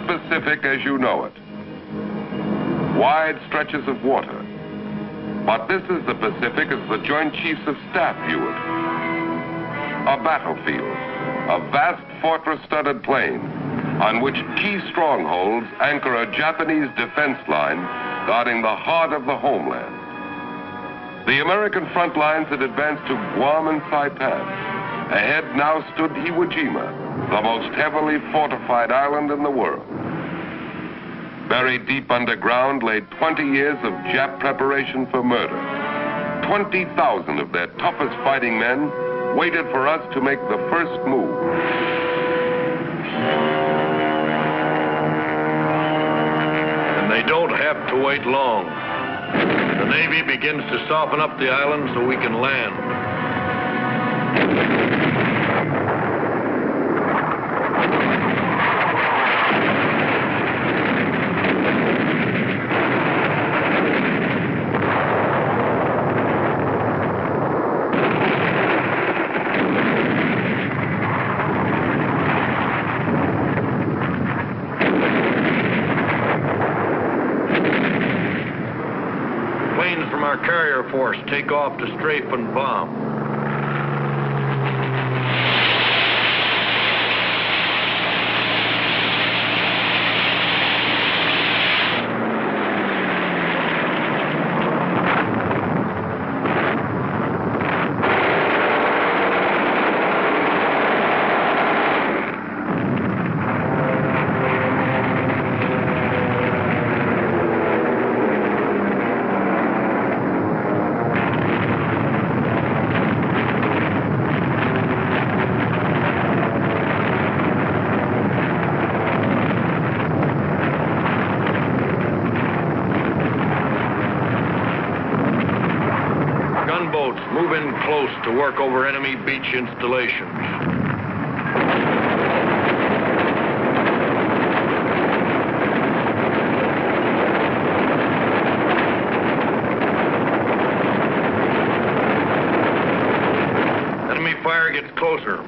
Pacific as you know it. Wide stretches of water. But this is the Pacific as the Joint Chiefs of Staff view it. A battlefield, a vast fortress-studded plain on which key strongholds anchor a Japanese defense line guarding the heart of the homeland. The American front lines had advanced to Guam and Saipan. Ahead now stood Iwo Jima, the most heavily fortified island in the world. Buried deep underground lay 20 years of Jap preparation for murder. 20,000 of their toughest fighting men waited for us to make the first move. And they don't have to wait long. The Navy begins to soften up the island so we can land. Our carrier force take off to strafe and bomb. Gunboats move in close to work over enemy beach installations. Enemy fire gets closer.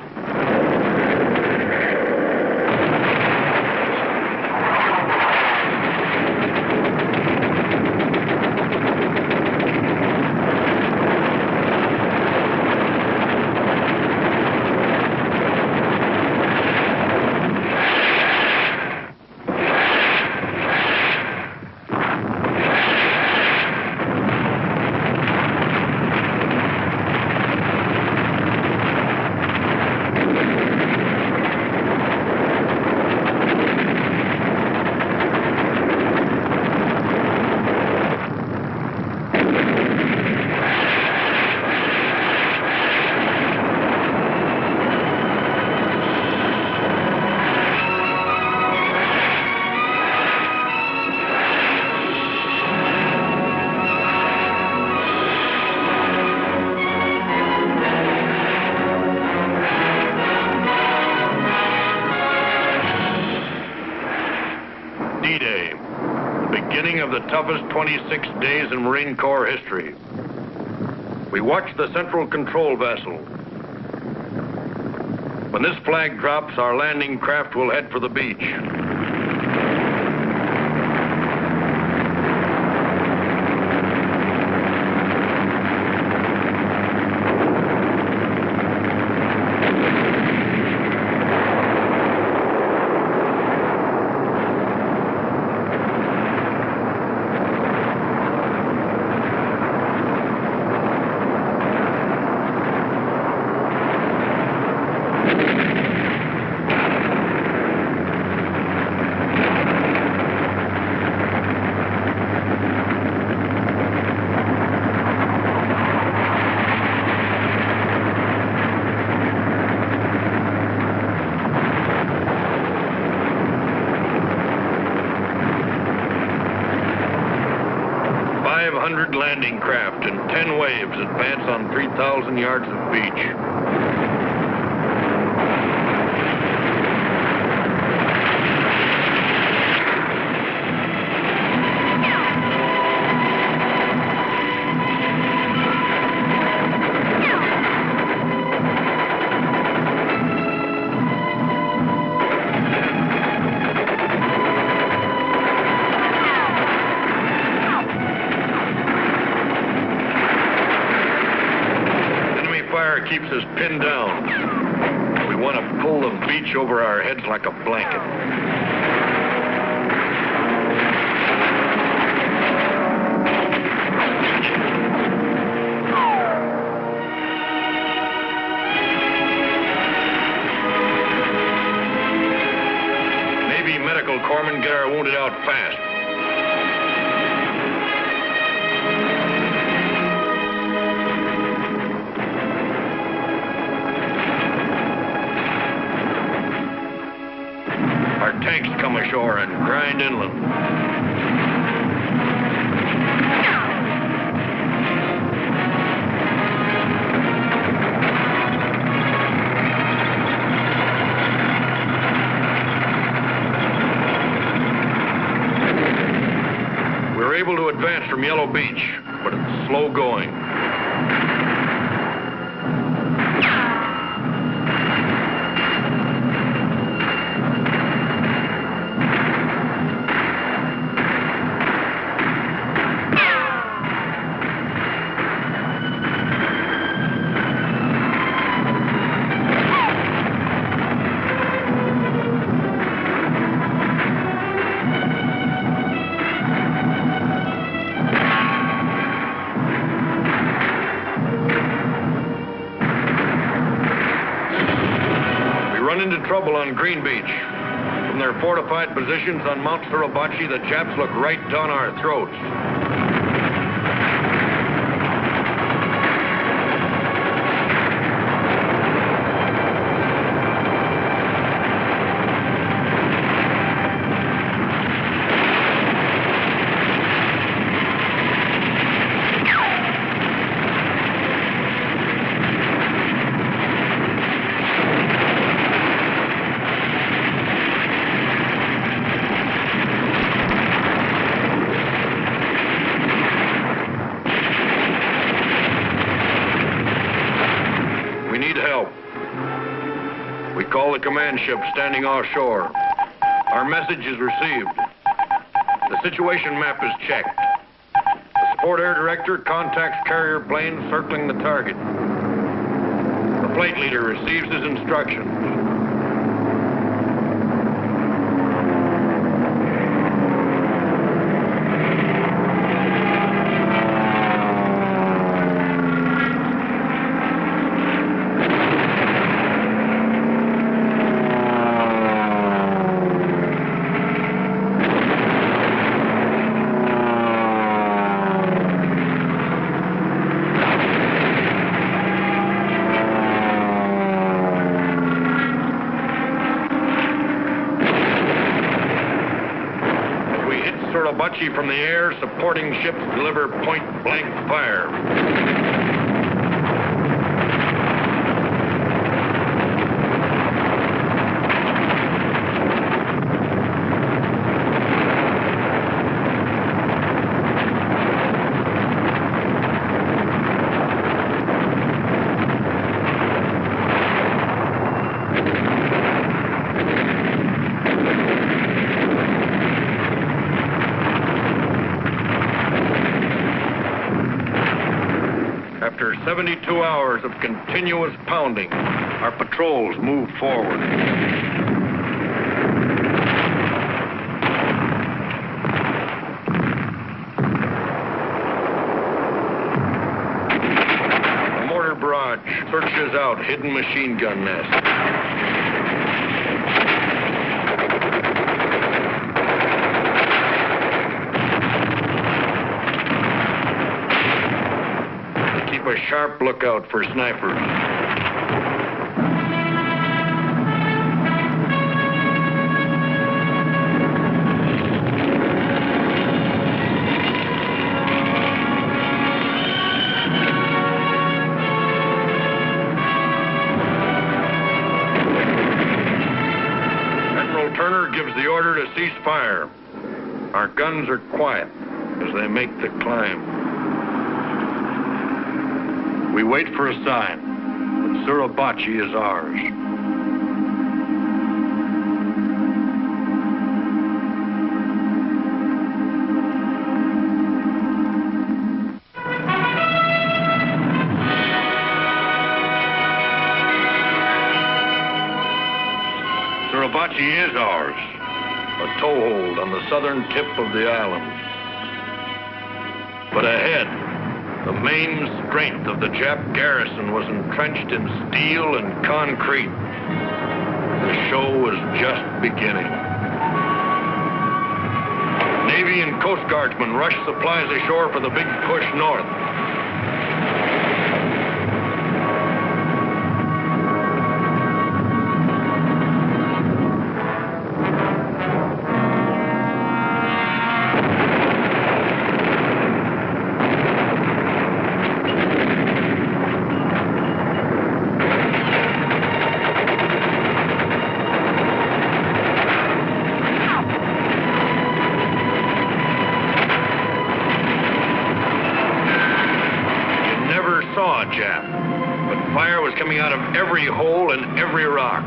D-Day, the beginning of the toughest 26 days in Marine Corps history. We watch the central control vessel. When this flag drops, our landing craft will head for the beach. Landing craft in 10 waves advance on 3,000 yards of beach. pinned down. We want to pull the beach over our heads like a blanket. Maybe medical corpsmen get our wounded out fast. Our tanks come ashore and grind inland. We're able to advance from Yellow Beach, but it's slow going. Into trouble on Green Beach. From their fortified positions on Mount Suribachi, the Japs look right down our throats. We need help. We call the command ship standing offshore. Our message is received. The situation map is checked. The support air director contacts carrier planes circling the target. The flight leader receives his instructions. Suribachi from the air, supporting ships deliver point-blank fire. After 72 hours of continuous pounding, our patrols move forward. A mortar barrage searches out hidden machine gun nests. A sharp lookout for snipers. Admiral Turner gives the order to cease fire. Our guns are quiet as they make the climb. We wait for a sign that Suribachi is ours. Suribachi is ours, a toehold on the southern tip of the island. But ahead, the main strength of the Jap garrison was entrenched in steel and concrete. The show was just beginning. Navy and Coast Guardsmen rushed supplies ashore for the big push north. Coming out of every hole and every rock.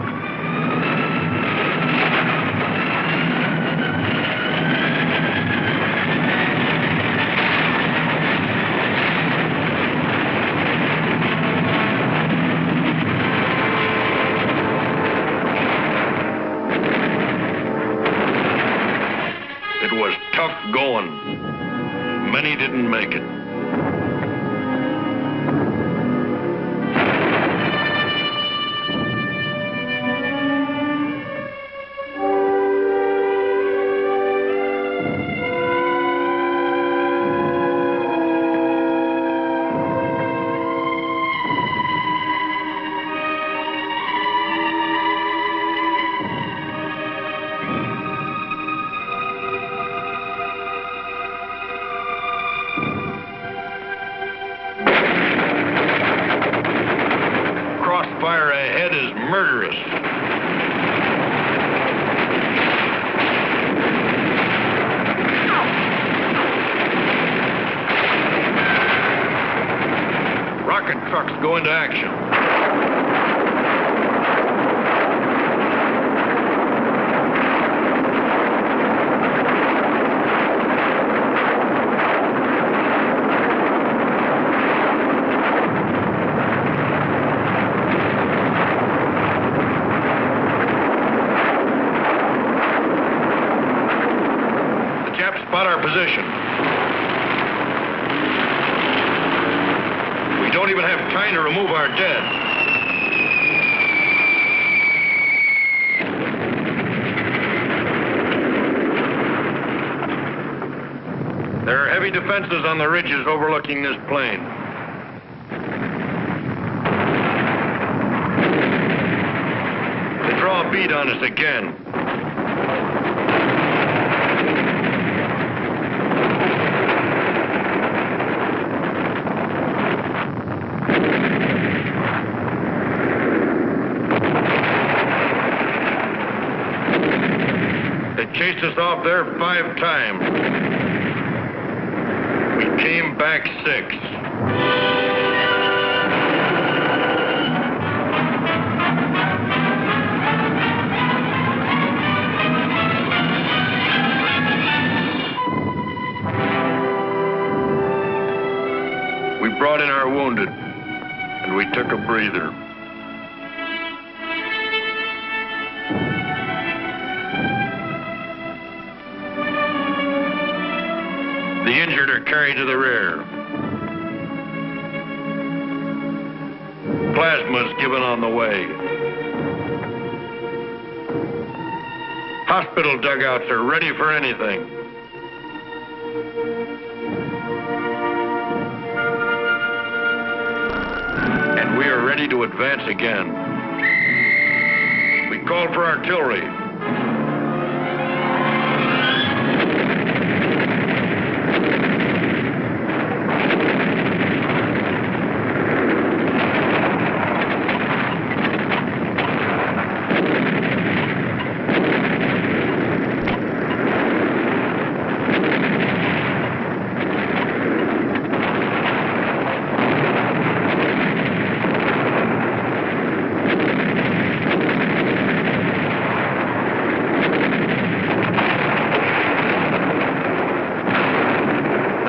It was tough going. Many didn't make it. Fire ahead is murderous. Rocket trucks go into action. Spot our position. We don't even have time to remove our dead. There are heavy defenses on the ridges overlooking this plain. They draw a bead on us again. Chased us off there 5 times. We came back 6. We brought in our wounded, and we took a breather. The injured are carried to the rear. Plasma's given on the way. Hospital dugouts are ready for anything. And we are ready to advance again. We called for artillery.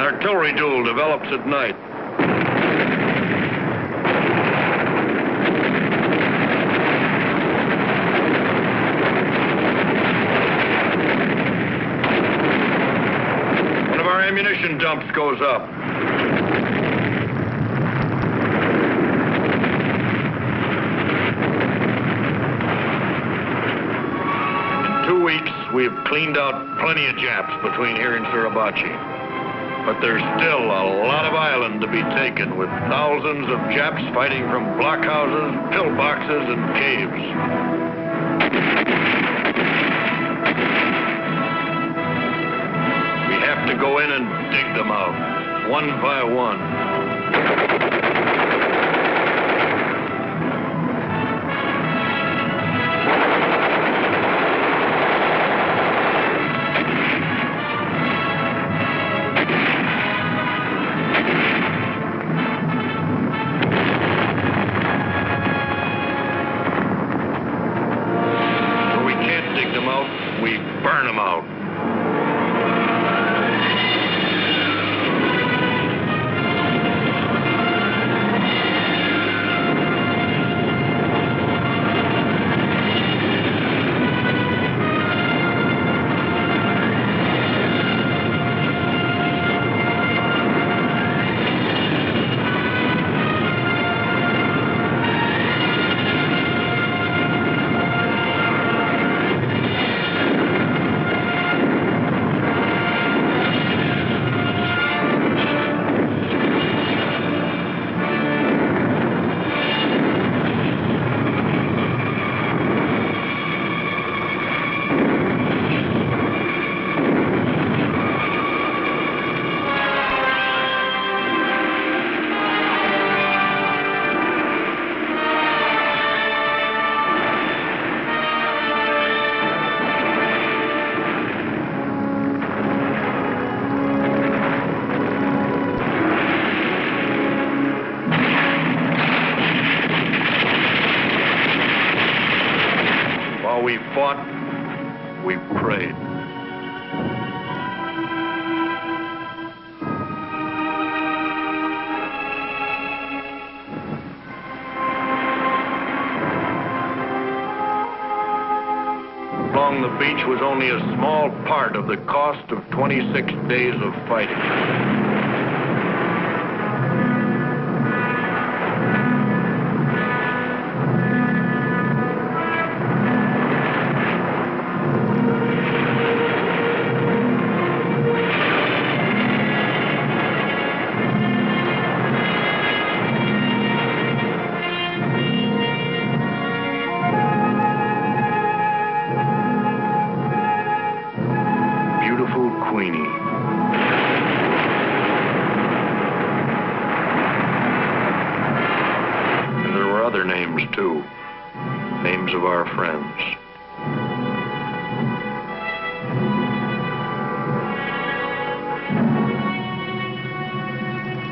Artillery duel develops at night. ammunition dumps goes up. In 2 weeks, we have cleaned out plenty of Japs between here and Suribachi. But there's still a lot of island to be taken, with thousands of Japs fighting from blockhouses, pillboxes, and caves. We have to go in and dig them out, one by one. We burn them out. While we fought, we prayed. Along the beach was only a small part of the cost of 26 days of fighting. Queenie. And there were other names, too. Names of our friends.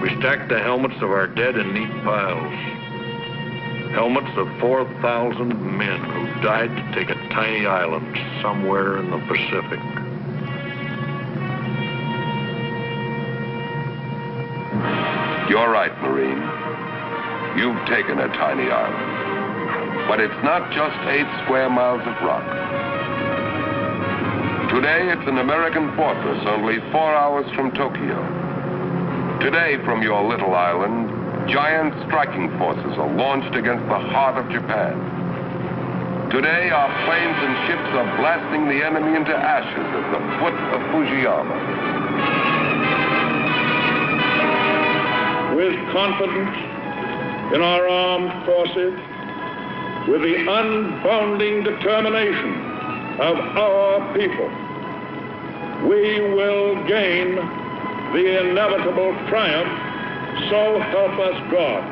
We stacked the helmets of our dead in neat piles. Helmets of 4,000 men who died to take a tiny island somewhere in the Pacific. You're right, Marine. You've taken a tiny island. But it's not just 8 square miles of rock. Today, it's an American fortress only 4 hours from Tokyo. Today, from your little island, giant striking forces are launched against the heart of Japan. Today, our planes and ships are blasting the enemy into ashes at the foot of Fujiyama. With confidence in our armed forces, with the unbounding determination of our people, we will gain the inevitable triumph, so help us God.